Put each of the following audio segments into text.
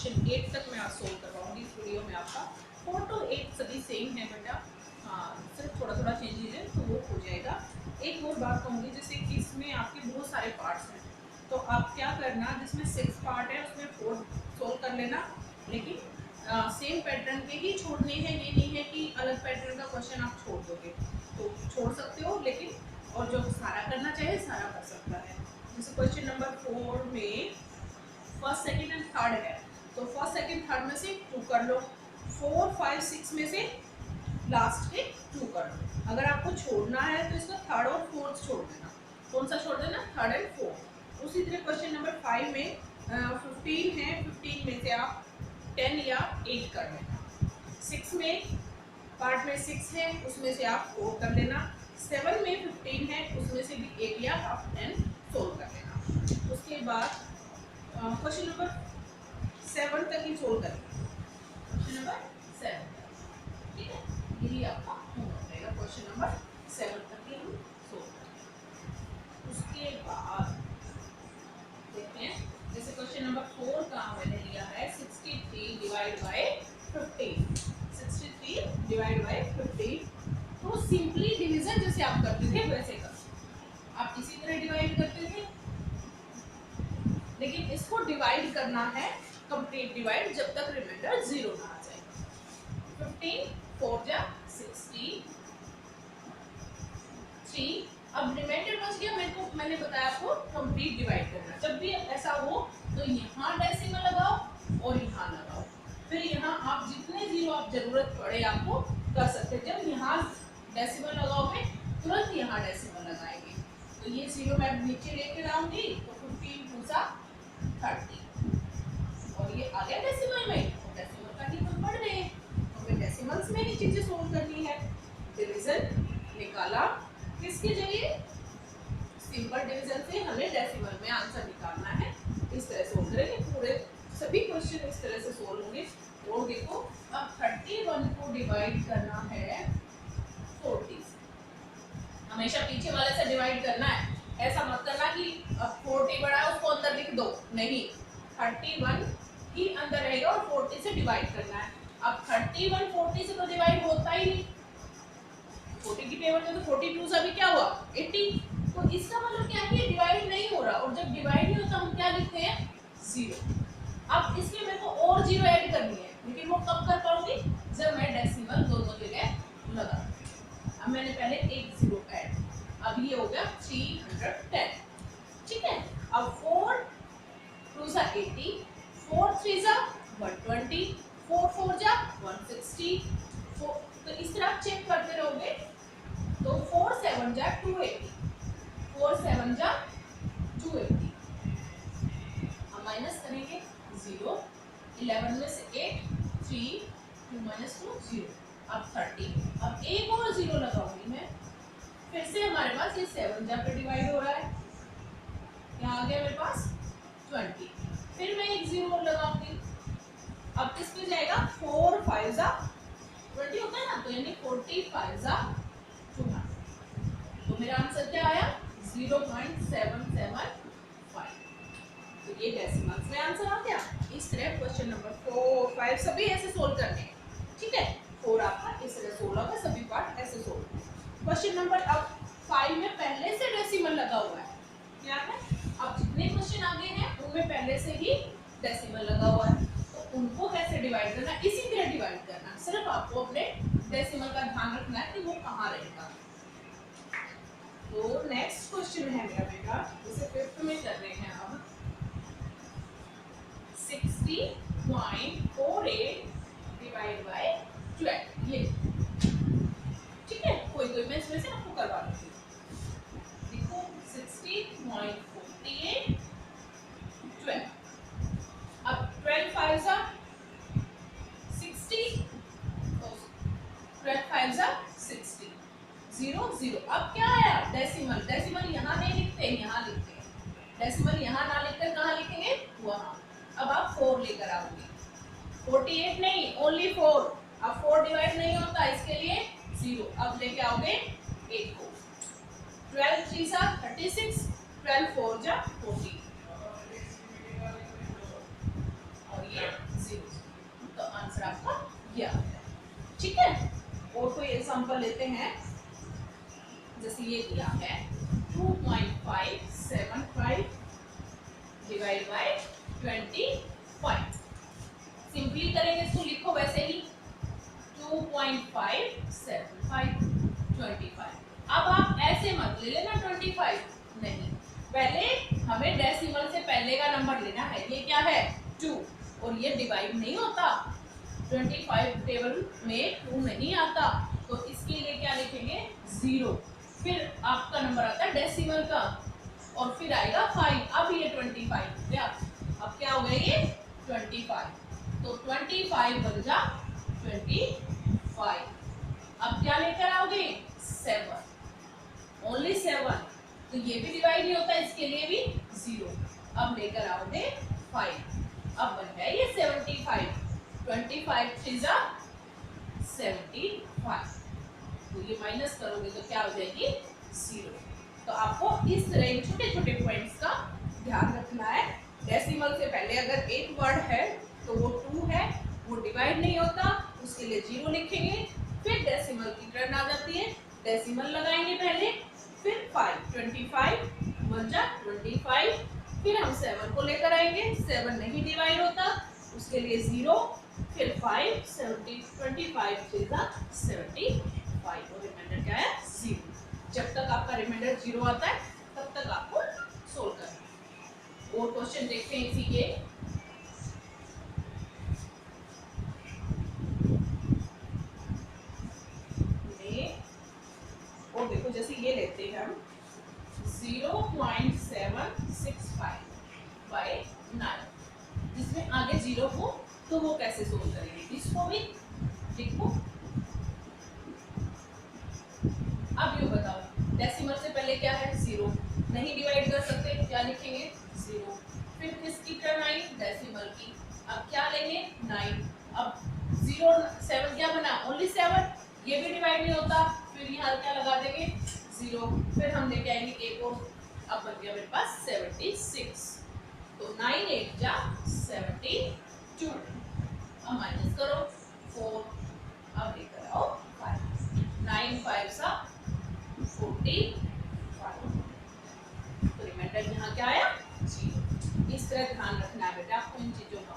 Question 8 तक मैं आज सोल्व करवाऊंगी इस वीडियो में आपका। 4 to 8 सभी सेम है बेटा, हाँ सिर्फ थोड़ा थोड़ा चेंजेस है तो वो हो जाएगा। एक और बात कहूँगी, जैसे कि इसमें आपके बहुत सारे पार्ट्स हैं, तो आप क्या करना, जिसमें 6 पार्ट है उसमें 4 सोल्व कर लेना, लेकिन सेम पैटर्न के ही छोड़ने हैं, ये नहीं है कि अलग पैटर्न का क्वेश्चन आप छोड़ दोगे, तो छोड़ सकते हो, लेकिन और जो सारा करना चाहे सारा कर सकता है। जैसे क्वेश्चन नंबर 4 में फर्स्ट सेकंड एंड थर्ड है, तो फर्स्ट सेकंड थर्ड में से 2 कर लो, 4 5 6 में से लास्ट के 2 कर लो। अगर आपको छोड़ना है तो इसका थर्ड और फोर्थ छोड़ देना। कौन सा छोड़ देना? Third and fourth. उसी तरह क्वेश्चन नंबर 5 में 15 है, 15 में से आप 10 या 8 कर लेना। 6 में पार्ट में 6 है, उसमें से आप 4 कर लेना। 7 में 15 है, उसमें से भी 8 या आप 10 सोल्व कर लेना। उसके बाद क्वेश्चन नंबर 7 तक ही सोल्व करेंगे। क्वेश्चन नंबर 7, ठीक है, यही आपका होमवर्क रहेगा। क्वेश्चन नंबर 7 तक ही हम सोल्व करेंगे। उसके बाद देखते हैं, जैसे क्वेश्चन नंबर 4 का मैंने लिया है 63 डिवाइड बाय 15। 63 डिवाइड बाय 15, तो सिंपली डिवीजन जैसे आप करते थे वैसे कर, आप इसी तरह डिवाइड करते थे, लेकिन इसको डिवाइड करना है कंप्लीट डिवाइड जब तक रिमाइंडर 0 ना आ जाए। 15 4 जा 63। अब रिमाइंडर बच गया, मैंने बताया आपको कंप्लीट डिवाइड करना। जब भी ऐसा हो तो यहाँ डेसिमल लगाओ और यहाँ लगाओ, फिर यहाँ आप जितने 0 आप जरूरत पड़े आपको कर सकते। जब यहाँ डेसिमल लगाओगे तुरंत यहाँ डेसिमल लगाएंगे, तो ये 0 मैं नीचे लेके आऊंगी, तो 15 पूछा 30 और ये आ गया डेसिमल में, तो डेसिमल का ही हम पढ़ रहे हैं, हमें डेसिमल्स में ही चीजें सोल्व करनी है। डिवीजन निकाला किसके जरिए? सिंपल डिवीजन से हमें डेसिमल में आंसर निकालना है। इस तरह सोल्व करेंगे, पूरे सभी क्वेश्चन इस तरह से सोल्व होंगे। और देखो, अब 31 को डिवाइड करना है 40 से, हमेशा पीछे वाले से डिवाइड करना है। ऐसा मत करना कि अब 40 बड़ा है उसको अंदर लिख दो, नहीं, 31 ही अंदर रहेगा और 40 से डिवाइड करना है। अब 31 40 से तो डिवाइड होता ही नहीं, 40 की टेबल में तो 42 अभी क्या हुआ 80, तो इसका मतलब क्या है कि डिवाइड नहीं हो रहा, और जब डिवाइड नहीं होता हम क्या लिखते हैं 0। अब इसमें मेरे को और 0 ऐड करनी है, लेकिन वो कब कर पाऊंगी? जब मैं डेसिमल दोनों जगह लगा। अब मैंने पहले एक 0 ऐड, अब ये हो गया 310, ठीक है। अब 4 2 जा 80, 4 3 जा 120, 4 4 जा 160, तो इस तरह आप चेक करते रहोगे। तो 4 7 जा 280, 4 7 जा 280, अब माइनस करेंगे 0, 11 में से 8 3 2 minus 2 0, अब 30। अब एक और 0 लगाऊंगी मैं, फिर से हमारे पास ये 7 जा पे डिवाइड हो रहा है, यहाँ आ गया मेरे पास 20, फिर मैं एक 0 और लगाऊंगी। अब किस पे जाएगा? 4 5 जा 20 होता है ना, तो यानी 45 जा 200, तो मेरा आंसर क्या आया 0.775। तो ये डेसिमल्स में आंसर आ गया। इस तरह क्वेश्चन नंबर 4 5 सभी ऐसे सोल्व करने हैं, ठीक है। 4 आपका इस तरह सोल्व होगा, सभी पार्ट ऐसे सोल्व। क्वेश्चन नंबर अब 5 में पहले से डेसिमल लगा हुआ है, क्या है? अब जितने क्वेश्चन आगे हैं उनमें पहले से ही डेसिमल लगा हुआ है, तो उनको कैसे डिवाइड करना, इसी तरह डिवाइड करना। सिर्फ आपको अपने डेसिमल का ध्यान रखना है कि वो कहाँ रहेगा। तो नेक्स्ट क्वेश्चन है मेरा बेटा, जिसे 5th में कर रहे हैं अब, 60.48 डिवाइड बाय 12, ये ठीक है। कोई मैं इसमें से आपको करवा दूंगी। देखो 60.48 12, अब 12 5 जा 60, 12 5 जा 60, 0 0। अब क्या आया? डेसिमल। डेसिमल यहाँ नहीं लिखते, यहाँ लिखते हैं। डेसिमल यहाँ ना लिखकर कहाँ लिखेंगे? वहाँ। अब आप 4 लेकर आओगे, 48 नहीं, ओनली 4। अब 4 डिवाइड नहीं होता, इसके लिए 0। अब लेके आओगे 8 को, 12 3 जा 36, 12 4 जा 40, और ये एग्जांपल लेते हैं, जैसे ये दिया है 2.575 डिवाइड बाय 25। सिंपली करेंगे, इसको लिखो वैसे ही 2.575 25। अब आप ऐसे मत ले लेना 25, नहीं, पहले हमें डेसिमल से पहले का नंबर लेना है। ये क्या है 2, और ये डिवाइड नहीं होता, 25 टेबल में 2 नहीं आता, तो इसके लिए क्या लिखेंगे 0, फिर आपका नंबर आता है डेसिमल का, और फिर आएगा 5। अब ये 25 हो गया, अब क्या हो गया ये 25, तो 25 बन जा 25। अब क्या लेकर आओगे 7, ओनली 7, तो ये भी डिवाइड नहीं होता, इसके लिए भी 0। अब लेकर आओगे 5, अब बन गया ये 75, 25 3 जा 75, तो ये माइनस करोगे तो क्या हो जाएगी 0। तो आपको इस तरह छोटे छोटे पॉइंट्स का ध्यान रखना है। डेसिमल से पहले अगर एक वर्ड है तो वो 2 है, वो डिवाइड नहीं होता, उसके लिए 0 लिखेंगे, फिर डेसिमल की टर्न आ जाती है, डेसिमल लगाएंगे पहले, फिर 5, 25 बन जा 25, फिर हम 7 को लेकर आएंगे, 7 नहीं डिवाइड होता, उसके लिए 0, फिर 5, 70, 25 3 जा 75, और रिमाइंडर क्या है 0। जब तक आपका रिमाइंडर 0 आता है तब तक आपको सोल्व करना है। और क्वेश्चन देखते हैं इसी के, और देखो जैसे ये लेते हैं हम 0.765 बाय 9, जिसमें आगे 0 हो तो वो कैसे सोल्व करेंगे, इसको भी लिखो। अब ये बताओ डेसिमल से पहले क्या है 0, नहीं डिवाइड कर सकते, क्या लिखेंगे 0, फिर किसकी टर्न आई डेसिमल की, अब क्या लेंगे 9, अब 0 7 क्या बना ओनली 7, ये भी डिवाइड नहीं होता, फिर यहाँ क्या लगा देंगे 0, फिर हम लेके आएंगे एक और, अब बन गया मेरे पास 76, तो 9 8 जा 72, अब माइनस करो 4, अब लेकर आओ 5, 9 5 सा 45, तो रिमाइंडर यहाँ क्या आया 0। इस तरह ध्यान रखना है बेटा आपको इन चीजों का।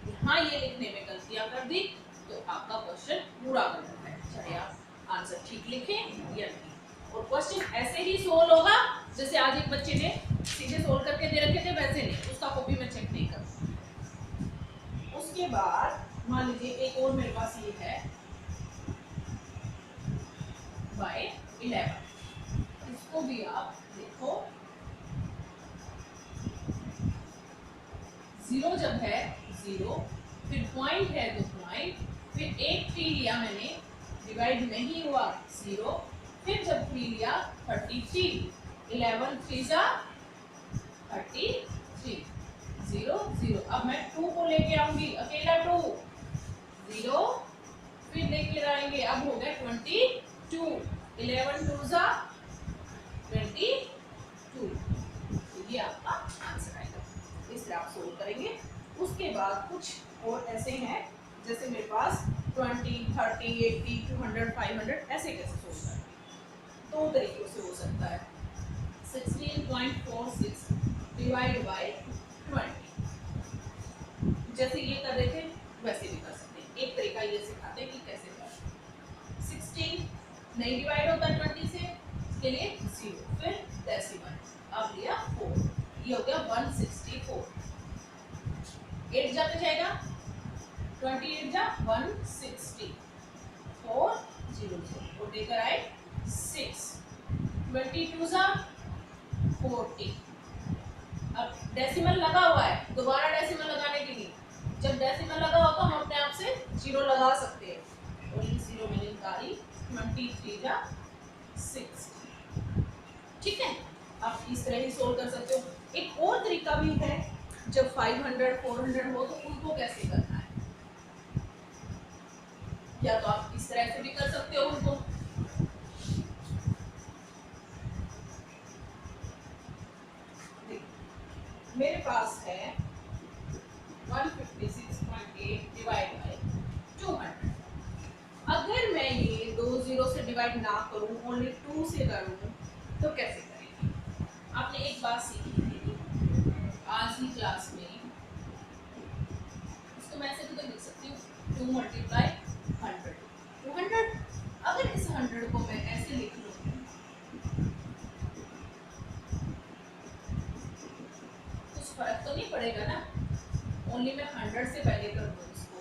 यहाँ ये लिखने में गलतियां कर दी तो आपका क्वेश्चन पूरा गलत है, चाहे आप आंसर ठीक लिखें या नहीं। और क्वेश्चन ऐसे ही सोल्व होगा जैसे आज एक बच्चे ने सीधे सोल्व करके दे रखे थे, वैसे नहीं, उसका कॉपी में चेक नहीं कर। उसके बाद मान लीजिए एक और मेरे पास ये है बाय 11, इसको भी आप देखो 0 जब है 0, फिर पॉइंट है तो पॉइंट, फिर 1 3 लिया मैंने, डिवाइड नहीं हुआ 0, फिर जब 3 लिया 33, 11 3 जा 33, 0 0। अब मैं 2 को लेके आऊंगी, अकेला 2 0, फिर लेके आएंगे, अब हो गया 22, 11 2 जा 22, तो ये आपका आंसर आएगा। इस तरह आप सोल्व करेंगे। उसके बाद कुछ और ऐसे हैं, जैसे मेरे पास 20 30 80 200 500, ऐसे कैसे सोल्व करेंगे, 2 तरीकों से हो सकता है। 16.46 डिवाइड बाय 20, जैसे ये कर रहे थे वैसे भी कर सकते हैं। एक तरीका ये सिखाते हैं कि कैसे करें। 16 नहीं डिवाइड होता 20 से, इसके लिए 0, फिर डेसिमल, अब लिया 4, ये हो गया 164, 8 जाके जाएगा 28 जा 160, 4 0 0, और लेकर आए 6, 22 जा 40। अब डेसिमल लगा हुआ है, दोबारा डेसिमल लगाने के लिए, जब डेसिमल लगा हुआ तो हम अपने आप से 0 लगा सकते हैं, और ये 0 मैंने निकाली, 23 जा 60, ठीक है। आप इस तरह ही सोल्व कर सकते हो। एक और तरीका भी है, जब 500 400 हो तो उनको कैसे करना है, या तो आप इस तरह से भी कर सकते हो उनको। मेरे पास है 156.8 डिवाइड बाय 200। अगर मैं ये 2 0 से डिवाइड ना करूं, ओनली 2 से करूं, तो कैसे करेंगे? आपने एक बात सीखी थी आज ही क्लास में, इसको मैं ऐसे तो लिख सकती हूँ 2 मल्टीप्लाई 100, 200। अगर इस 100 को मैं ऐसे लिख लूँ कुछ फर्क तो नहीं पड़ेगा ना, ओनली मैं 100 से पहले कर दूँ इसको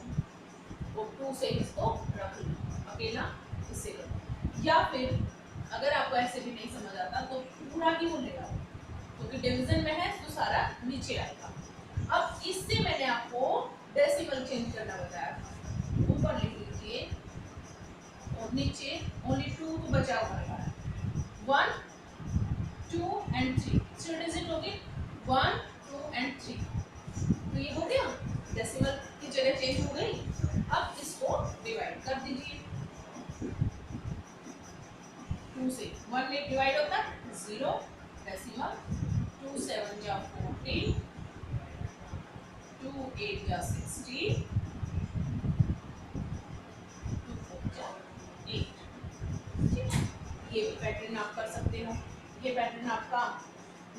और 2 से इसको रख लूँ, अकेला इससे कर दूँ। या फिर अगर आपको ऐसे भी नहीं समझ आता तो पूरा ही वो ले आओ, क्योंकि डिवीजन में है तो सारा नीचे आएगा। अब इससे मैंने आपको डेसिमल चेंज करना बताया था, ऊपर लिख लीजिए और नीचे ओनली 2 तो बचा हुआ है, 1 2 and 3, 3 डिजिट हो गए, 1 2 and 3, तो ये हो गया, डेसिमल की जगह चेंज हो गई। अब इसको डिवाइड कर दीजिए, 2 से 1 में डिवाइड होता है 0, डेसिमल 2 7 जा 14, 2 8 जा 16, 2 4 जा 8। ठीक है, ये पैटर्न आप कर सकते हो। ये पैटर्न आपका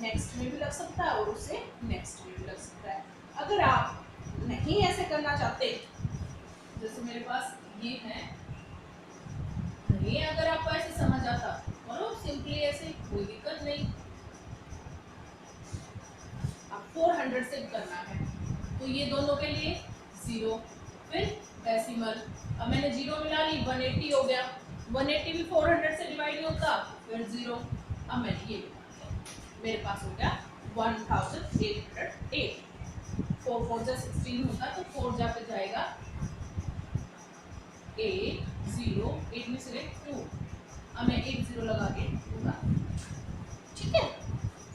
नेक्स्ट में भी लग सकता है और उससे नेक्स्ट में भी लग सकता है। अगर आप नहीं ऐसे करना चाहते, जैसे मेरे पास ये है, ये अगर आपको ऐसे समझ आता करो सिंपली ऐसे, कोई दिक्कत नहीं। अब 400 से करना है तो ये दोनों के लिए 0, फिर डेसिमल, अब मैंने 0 मिला ली, 180 हो गया, 180 भी 400 से डिवाइड नहीं होता, फिर 0। अब मैंने ये लिखा दिया, मेरे पास हो गया 1808। 4 4 जा 16 होता तो 4 जा पे जाएगा 8 0, 8 में सिलेक्ट 2, अब मैं 1 0 लगा के दूंगा। ठीक है,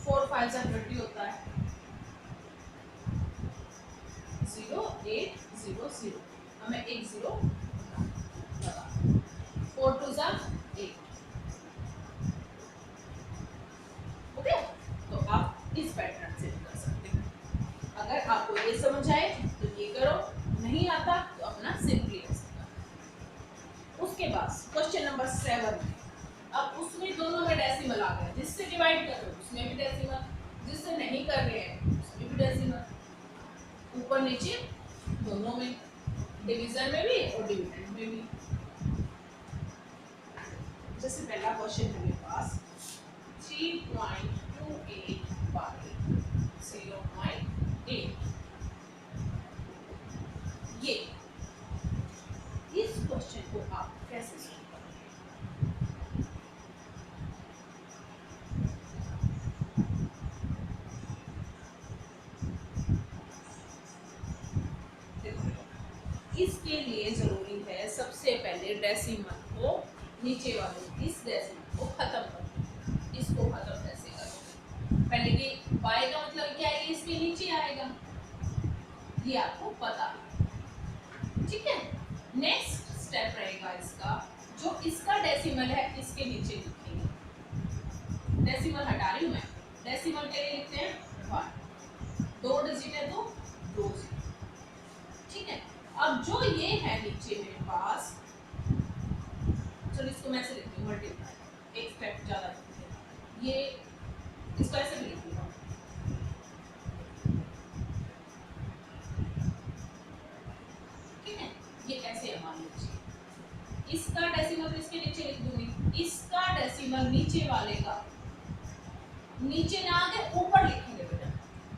4 5 जा 30 होता है, 0 8 0 0, अब मैं 1 0 लगा, 4 2 जा 8। ओके, तो आप इस पैटर्न से कर सकते हैं। अगर आपको ये समझ आए तो ये करो, नहीं आता तो अपना सिंपली ऐसे करो। उसके बाद क्वेश्चन नंबर 7, अब उसमें दोनों में डेसिमल आ गया, जिससे डिवाइड कर रहे हो उसमें भी डेसिमल, जिससे नहीं कर रहे हैं उसमें भी डेसिमल, ऊपर नीचे दोनों में, डिवीजन में भी और डिविडेंड में भी। जैसे पहला क्वेश्चन है मेरे पास 3.28 by 0.8, ये इस क्वेश्चन को आप कैसे सॉल्व करेंगे? इसके लिए जरूरी है सबसे पहले डेसिमल को, नीचे वाले इस डेसिमल को खत्म करो, इसको खत्म कैसे करो? पहले ये y का मतलब क्या है, इसके नीचे आएगा, ये आपको पता है। ठीक है, नेक्स्ट स्टेप रहेगा इसका, जो इसका डेसिमल है इसके नीचे लिखेंगे, डेसिमल हटा रही हूँ मैं, डेसिमल के लिए लिखते हैं 1, 2 डिजिट है तो 2 0। ठीक है, अब जो ये है नीचे मेरे पास, चलो इसको मैं ऐसे लिखती हूँ मल्टीप्लाई, एक स्टेप ज़्यादा लिखते हैं, ये इसको ऐसे भी लिख लूँगा। ठीक है, ये ऐसे है, मान लीजिए इसका डेसिमल तो इसके नीचे लिख दूंगी, इसका डेसिमल नीचे वाले का, नीचे ना आके ऊपर लिखेंगे बेटा,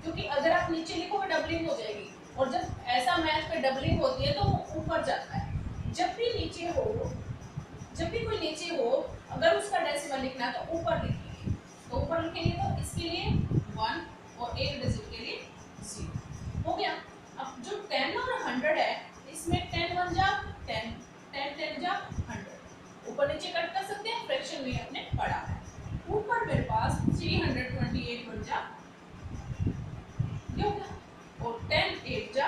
क्योंकि अगर आप नीचे लिखोगे डबलिंग हो जाएगी, और जब ऐसा मैथ पे डबलिंग होती है तो वो ऊपर जाता है। जब भी नीचे हो, जब भी कोई नीचे हो, अगर उसका डेसिमल लिखना है तो ऊपर लिखेंगे, तो ऊपर लिखेंगे तो इसके लिए 1 और एक डिजिट के लिए 0 हो गया। अब जो 10 और 100 है, इसमें 10 1 जा 10, 10 10 जा 100, ऊपर नीचे कट कर सकते हैं, फ्रैक्शन में हमने पढ़ा है। ऊपर मेरे पास 328 बन जा, ये हो गया, और 10 8 जा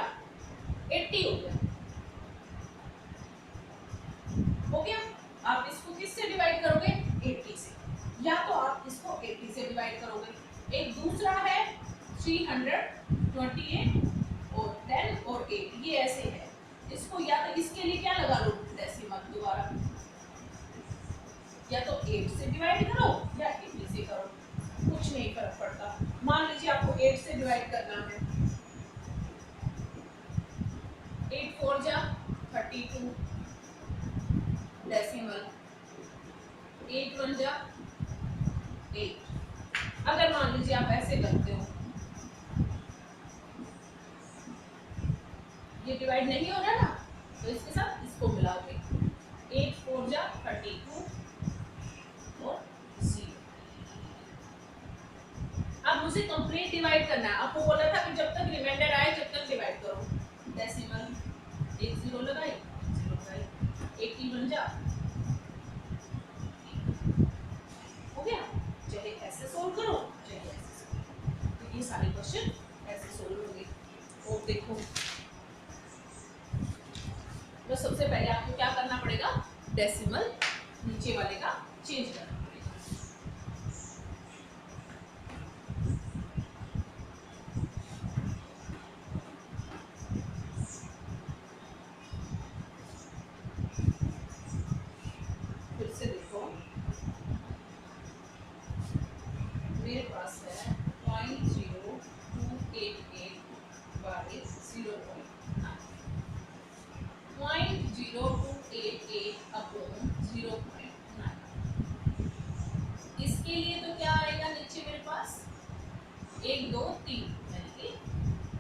80 हो गया, हो गया। आप इसको किससे डिवाइड करोगे? 80 से, या तो आप इसको 80 से डिवाइड करोगे। एक दूसरा है 328 और 10 और 8, ये ऐसे है, इसको या तो इसके लिए क्या लगा लो डेसिमल, दोबारा या तो 8 से डिवाइड करो या 80 से करो, कुछ नहीं फर्क पड़ता। मान लीजिए आपको 8 से डिवाइड करना है, 8 4 जा 32 डेसिमल, 8 1 जा 8। अगर मान लीजिए आप ऐसे करते हो, ये डिवाइड नहीं हो रहा ना, तो इसके साथ इसको मिलाओगे, 8 4 जा 32 और 0। अब मुझे कंप्लीट डिवाइड करना है। आपको बोला था कि जब तक रिमाइंडर आए जब तक डिवाइड करो। डेसिमल, एक 0 लगाई, 0 लगाई, 81 जा, हो गया। चाहे ऐसे सोल्व करो चाहे ऐसे सोल्व करो, तो ये सारे क्वेश्चन ऐसे सोल्व होंगे। और देखो, तो सबसे पहले आपको क्या करना पड़ेगा, डेसिमल नीचे वाले का चेंज करना पड़ेगा। फिर से देखो, मेरे पास है 0.0288 बाई 0.9, 0.0288 अपॉन 0.9। इसके लिए तो क्या आएगा नीचे मेरे पास 1 2 3 यानी कि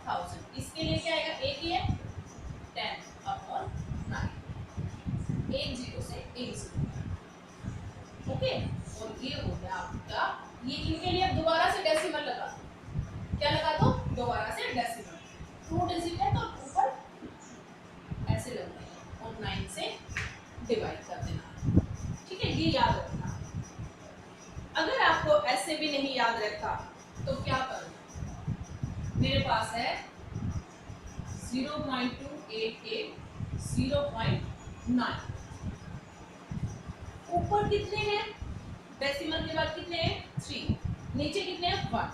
1000। इसके लिए क्या आएगा, एक ही है 10 अपॉन 9, एक 0 से एक 0। ओके, और ये हो गया आपका, ये इनके लिए दोबारा से डेसिमल लगा दो। क्या लगा दो, दोबारा से डेसिमल। 2 डिजिट है तो ऊपर ऐसे लगाएंगे और 9 से डिवाइड कर देना। ठीक है, ये याद रखना। अगर आपको ऐसे भी नहीं याद रहता तो क्या करना, मेरे पास है 0.288 0.9, ऊपर कितने हैं, डेसिमल के बाद कितने हैं 3, नीचे कितने हैं 1,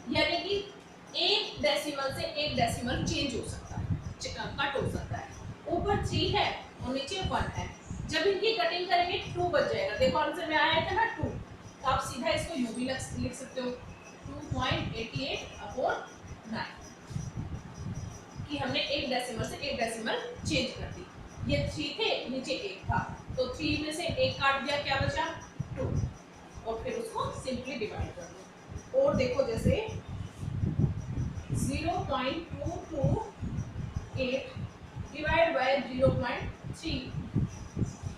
यानी कि एक डेसिमल से एक डेसिमल चेंज हो सकता है, कट हो सकता है। ऊपर 3 है और नीचे 1 है। जब इनकी कटिंग करेंगे 2 बच जाएगा। देखो आंसर में आया था ना 2, तो आप सीधा इसको यूं भी लिख सकते हो 2.88 अपॉन 9, कि हमने एक डेसिमल से एक डेसिमल चेंज कर दी। ये 3 थे, नीचे 1 था, तो 3 में से 1 काट दिया, क्या बचा 2, और फिर उसको सिंपली डिवाइड कर दो। और देखो जैसे 0.228 डिवाइड बाय 0.3,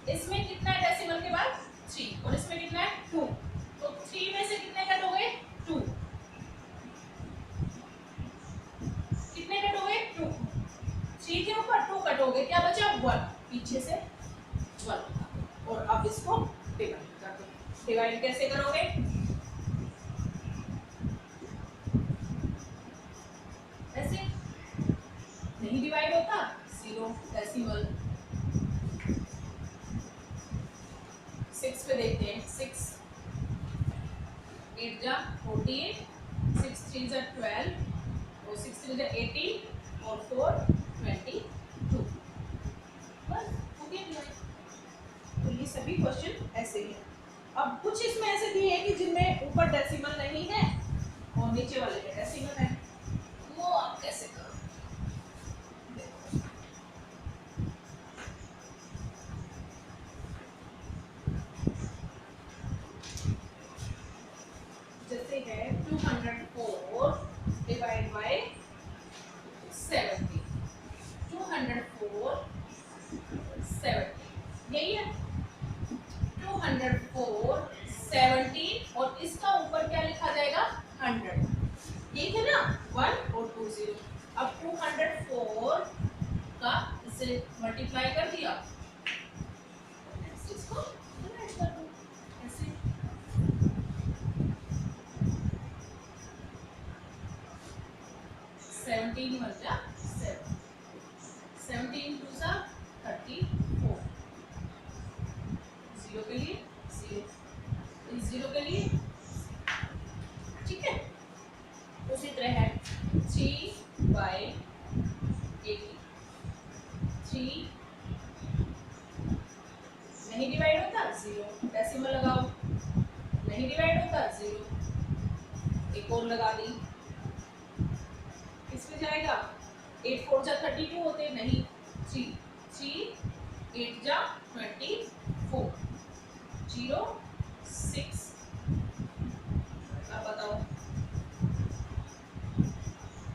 इसमें कितना है डेसिमल के बाद 3 और इसमें कितना है 2, तो 3 में से कितने कट हो गए 2, कितने कट हो गए 2, 3 के ऊपर 2 कट हो गए, क्या बचा 1, पीछे से 1। और अब इसको डिवाइड कर दो। डिवाइड कैसे करोगे, ऐसे नहीं डिवाइड होता, 0 डेसिमल। 6 पे देखते हैं, 6 8 जा 48, 6 3 जा 12 और 6 3 जा 18 और 4 22, बस हो गया डिवाइड। तो ये सभी क्वेश्चन ऐसे ही हैं। अब कुछ इसमें ऐसे दिए हैं कि जिनमें ऊपर डेसिमल नहीं है और नीचे वाले में डेसिमल है, वो आप कैसे करो। जैसे है 204 डिवाइड बाय 70, 204 70, यही है 204 70, और इसका ऊपर क्या लिखा जाएगा 100, ये थे ना 1 और 2 0। अब 204 का इसे मल्टीप्लाई कर दिया, इसको डिवाइड कर दो ऐसे। 17 बन जा 7, 17 2 सा 34, 0 के लिए 0, इस 0 के लिए, ठीक है। उसी तरह है 3 बाय 80, 3 नहीं डिवाइड होता 0, डेसिमल लगाओ लगा दी, किस पे जाएगा? 8 4 जा 32 होते, नहीं 3 3 8 जा 24 0 6। अब बताओ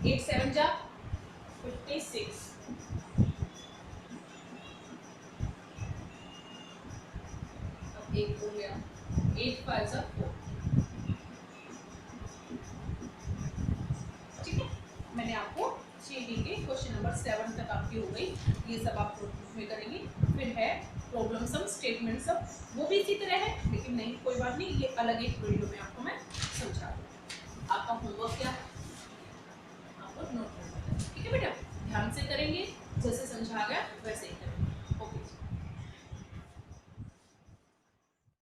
8 7 जा 56, अब एक हो गया 8 5 जा 4। ठीक है, मैंने आपको शेडिंग के क्वेश्चन नंबर 7 तक आपकी हो गई, ये सब आप में करेंगे। फिर है प्रॉब्लम सम, स्टेटमेंट सम, वो भी इसी तरह है, लेकिन नहीं कोई बात नहीं, ये अलग एक वीडियो में आपको मैं समझा दूँ। आपका होमवर्क क्या